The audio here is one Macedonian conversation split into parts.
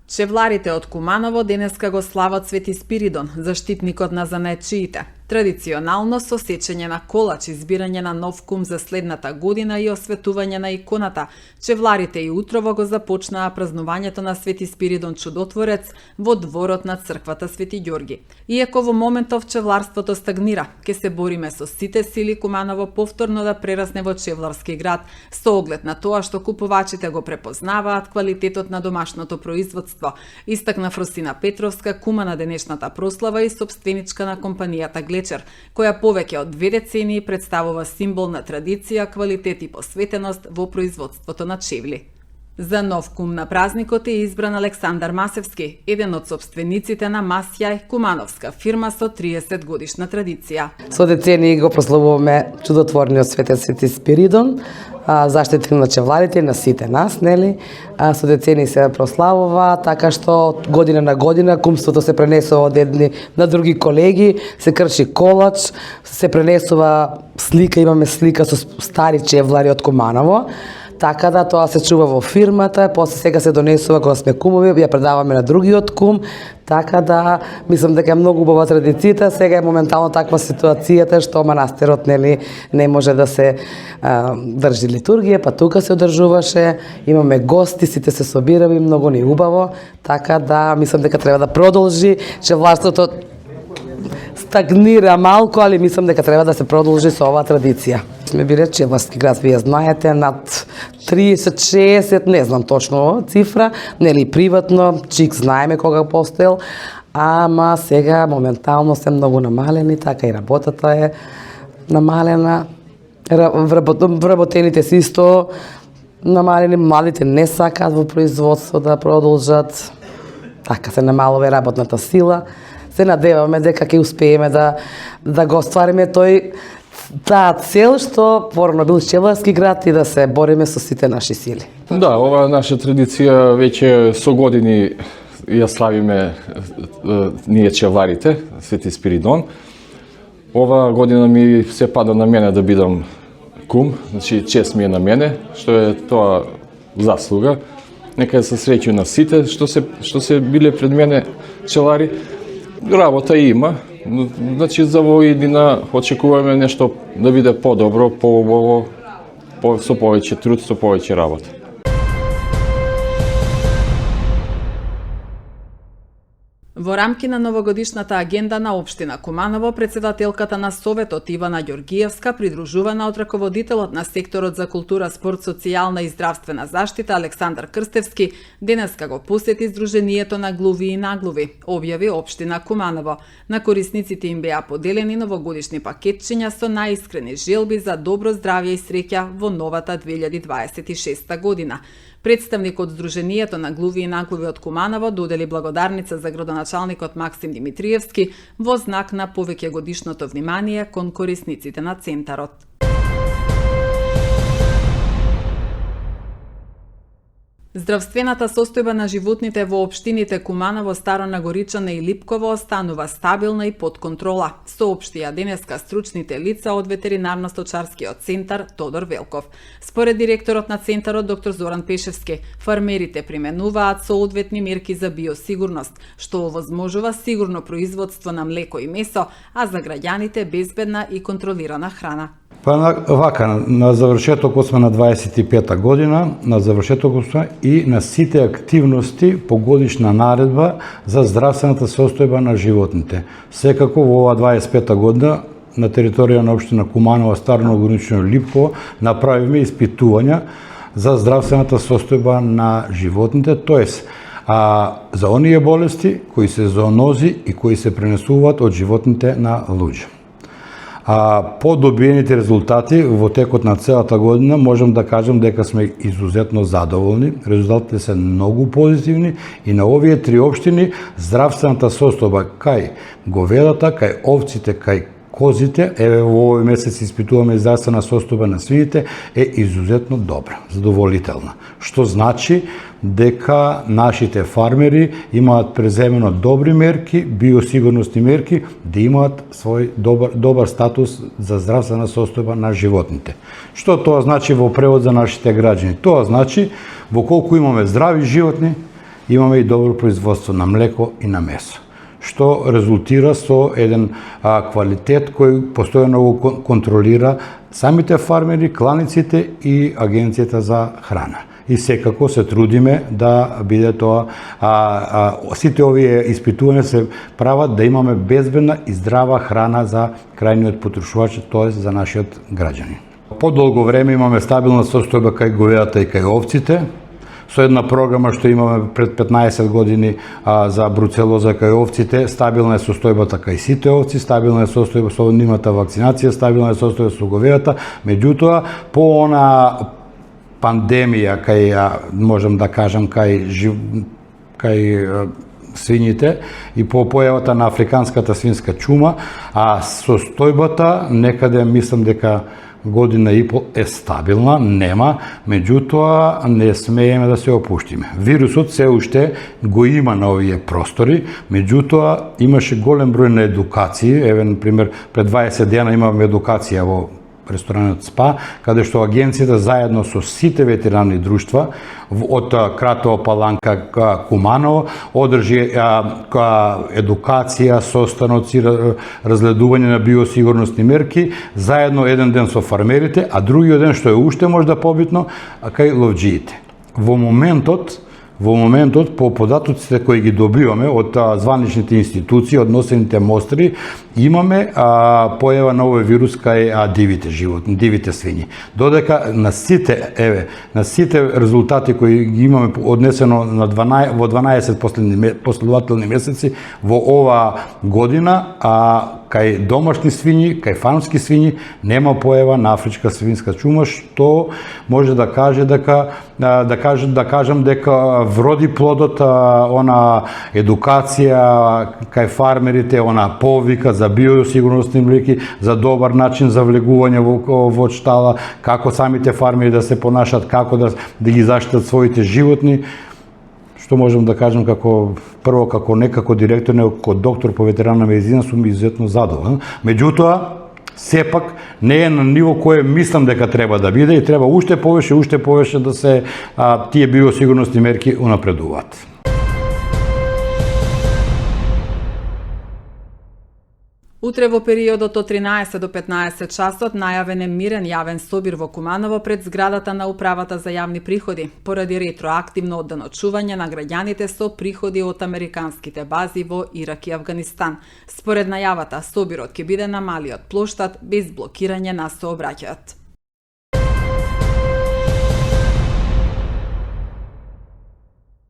Чевларите од Куманово денеска го слават Свети Спиридон, заштитникот на занаетчиите. Традиционално со сечење на колач, избирање на нов кум за следната година и осветување на иконата, чевларите и утрово го започнаа празнувањето на Свети Спиридон Чудотворец во дворот на црквата Свети Ѓорги. Иако во моментов чевларството стагнира, ке се бориме со сите сили Куманово повторно да прерасне во чевларски град, со оглед на тоа што купувачите го препознаваат квалитетот на домашното производство, истакна Фросина Петровска, кума на денешната прослава и собственичка на компанијата Глечер, која повеќе од 2 децении представува символ на традиција, квалитет и посветеност во производството на чевли. За нов кум на празникот е избран Александар Масевски, еден од собствениците на Масјај, кумановска фирма со 30 годишна традиција. Со децении го прославуваме чудотворниот светец Свети Спиридон, заштитник на чевларите и на сите нас, нели? Со децении се прославува, така што година на година кумството се пренесува од едни на други колеги, се крши колач, се пренесува слика, имаме слика со стари чевлари од Куманово. Така да тоа се чува во фирмата, после сега се донесува кога сме кумови, ја предаваме на другиот кум, така да мислам дека е многу убава традицијата. Сега е моментално таква ситуацијата што манастирот нели не може да се држи литургија, па тука се одржуваше, имаме гости, сите се собираме, многу ни убаво, така да мислам дека треба да продолжи, чевларството стагнира малку, али мислам дека треба да се продолжи со оваа традиција. Сме биле чевларски град, вие знаете, над 30-60, не знам точно цифра, нели приватно, чик знаеме кога постоел, ама сега моментално се многу намалени, така и работата е намалена, вработените се исто намалени, младите не сакаат во производство да продолжат, така се намалува работната сила. Се надеваме дека ќе успееме да го оствариме таа цел што порано бил чевларски град и да се бориме со сите наши сили. Да, ова наша традиција веќе со години ја славиме ние чевларите, Свети Спиридон. Ова година ми се пада на мене да бидам кум, значи чест ми е на мене, што е тоа заслуга. Нека се среќу на сите што се биле пред мене чевлари. Работа има, значи за во иднина очекуваме нешто да биде подобро, поубаво, со повеќе труд, со повеќе работа. Во рамки на новогодишната агенда на општина Куманово, председателката на Советот Ивана Ѓоргиевска, придружувана од раководителот на секторот за култура, спорт, социјална и здравствена заштита Александар Крстевски, денеска го посети Сдруженијето на глуви и наглуви, објави општина Куманово. На корисниците им беа поделени новогодишни пакетчиња со наискрени желби за добро здравје и среќа во новата 2026 година. Представник од Сдруженијето на глуви и наглуви од Куманово додели благодарница за градоначалникот Максим Димитриевски во знак на повеќе годишното внимание кон корисниците на центарот. Здравствената состојба на животните во општините Куманово, Старо Нагоричане и Липково останува стабилна и под контрола, соопштија денеска стручните лица од ветеринарно-сточарскиот центар Тодор Велков. Според директорот на центарот доктор Зоран Пешевски, фармерите применуваат соодветни мерки за биосигурност, што овозможува сигурно производство на млеко и месо, а за граѓаните безбедна и контролирана храна. Па вака, на завршетокот сме на 25-та година, на завршетокот сме и на сите активности по годишна наредба за здравствената состојба на животните. Секако во ова 25-та година на територија на општина Куманово, Старо Нагоричане и Липково направиме испитувања за здравствената состојба на животните, тоест за оние болести кои се зоонози и кои се пренесуваат од животните на луѓе. По добиените резултати во текот на целата година можам да кажам дека сме изузетно задоволни. Резултатите се многу позитивни и на овие 3 општини здравствената состојба кај говедата, кај овците, кај козите, еве во овој месец испитуваме здравствена состојба на свините, е изузетно добра, задоволителна. Што значи дека нашите фармери имаат преземено добри мерки, биосигурностни мерки, да имаат свој добар статус за здравствена состојба на животните. Што тоа значи во превод за нашите граѓани? Тоа значи во колку имаме здрави животни, имаме и добро производство на млеко и на месо, што резултира со еден квалитет кој постојано го контролира самите фармери, кланиците и Агенцијата за храна. И секако се трудиме да биде тоа, сите овие испитувања се прават да имаме безбедна и здрава храна за крајниот потрошувач, т.е. за нашиот граѓани. Подолго време имаме стабилна состојба кај говедата и кај овците, со една програма што имаме пред 15 години за бруцелоза кај овците, стабилна е состојбата кај сите овци, стабилна е состојба со нивната вакцинација, стабилна е состојба со говедата, меѓутоа по она пандемија кај, можам да кажам, кај свињите и по појавата на африканската свинска чума, состојбата некаде мислам дека година и пол е стабилна, нема, меѓутоа не смееме да се опуштиме. Вирусот се уште го има на овие простори, меѓутоа имаше голем број на едукации, еве на пример пред 20 дена имаме едукација во ресторанот СПА, каде што агенцијата заедно со сите ветеринарни друштва од Кратово, Паланка, Куманово одржи едукација, состаноци, разгледување на биосигурnosни мерки, заедно еден ден со фармерите, а другиот ден што е уште можда побитно, кај ловџиите. Во моментот, по податоците кои ги добиваме од званичните институции, од носените мостри, имаме појава на овој вирус кај дивите животни, дивите свињи. Додека на сите резултати кои ги имаме однесено во 12 последователни месеци во ова година, кај домашни свињи, кај фармски свињи нема појава на афричка свинска чума, што може да каже дека да кажам дека вроди плодот она едукација кај фармерите, она повика за биосигурnosни мерки, за добар начин за влегување во штала, како самите фармери да се понашат, како да ги заштитат своите животни. Што можам да кажам како директор, како доктор по ветеринарна медицина сум изуzetно задоволен. Меѓутоа, сепак не е на ниво кое мислам дека треба да биде и треба уште повеќе да се тие биосигурnosни мерки унапредуваат. Утре во периодот од 13 до 15 часот најавен е мирен јавен собир во Куманово пред зградата на Управата за јавни приходи, поради ретроактивно одданочување на граѓаните со приходи од американските бази во Ирак и Авганистан. Според најавата, собирот ќе биде на малиот плоштад без блокирање на сообраќајот.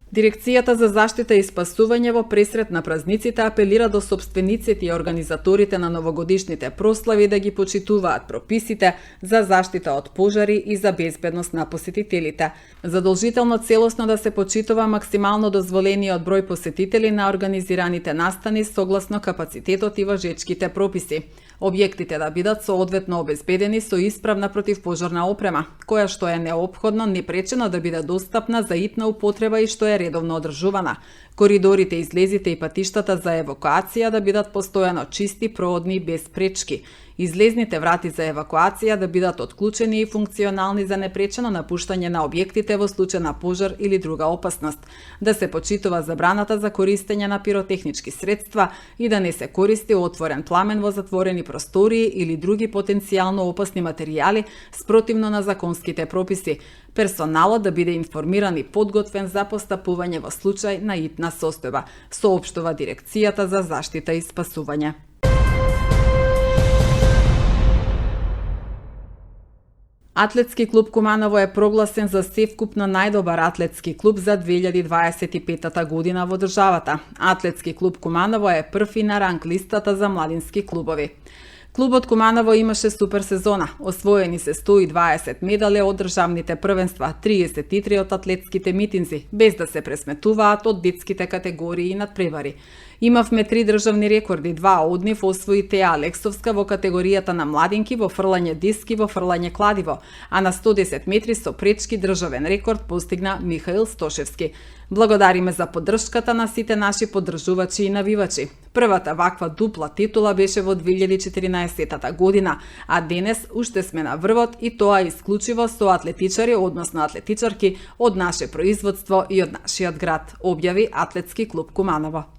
Дирекцијата за заштита и спасување во пресрет на празниците апелира до сопствениците и организаторите на новогодишните прослави да ги почитуваат прописите за заштита од пожари и за безбедност на посетителите. Задолжително целосно да се почитува максимално дозволениот број посетители на организираните настани согласно капацитетот и важечките прописи. Објектите да бидат соодветно обезбедени со исправна противпожарна опрема, која што е неопходно непречено да биде достапна за итна употреба и што е редовно одржувана. Коридорите, излезите и патиштата за евакуација да бидат постојано чисти, проодни и без пречки. Излезните врати за евакуација да бидат отклучени и функционални за непречено напуштање на објектите во случај на пожар или друга опасност. Да се почитува забраната за користење на пиротехнички средства и да не се користи отворен пламен во затворени простории или други потенцијално опасни материјали спротивно на законските прописи. Персоналот да биде информиран и подготвен за постапување во случај на итна состојба, соопштува Дирекцијата за заштита и спасување. Атлетски клуб Куманово е прогласен за севкупно најдобар атлетски клуб за 2025 година во државата. Атлетски клуб Куманово е први на ранг листата за младински клубови. Клубот Куманово имаше супер сезона. Освоени се 120 медали од државните првенства, 33 од атлетските митинзи, без да се пресметуваат од детските категории и надпревари. Имавме 3 државни рекорди, 2 од нив освои Теа Алексовска во категоријата на младинки во фрлање диски во фрлање кладиво, а на 110 метри со пречки државен рекорд постигна Михаил Стошевски. Благодариме за поддршката на сите наши поддржувачи и навивачи. Првата ваква дупла титула беше во 2014 година, а денес уште сме на врвот и тоа исклучиво со атлетичари, односно атлетичарки од наше производство и од нашиот град, објави Атлетски клуб Куманово.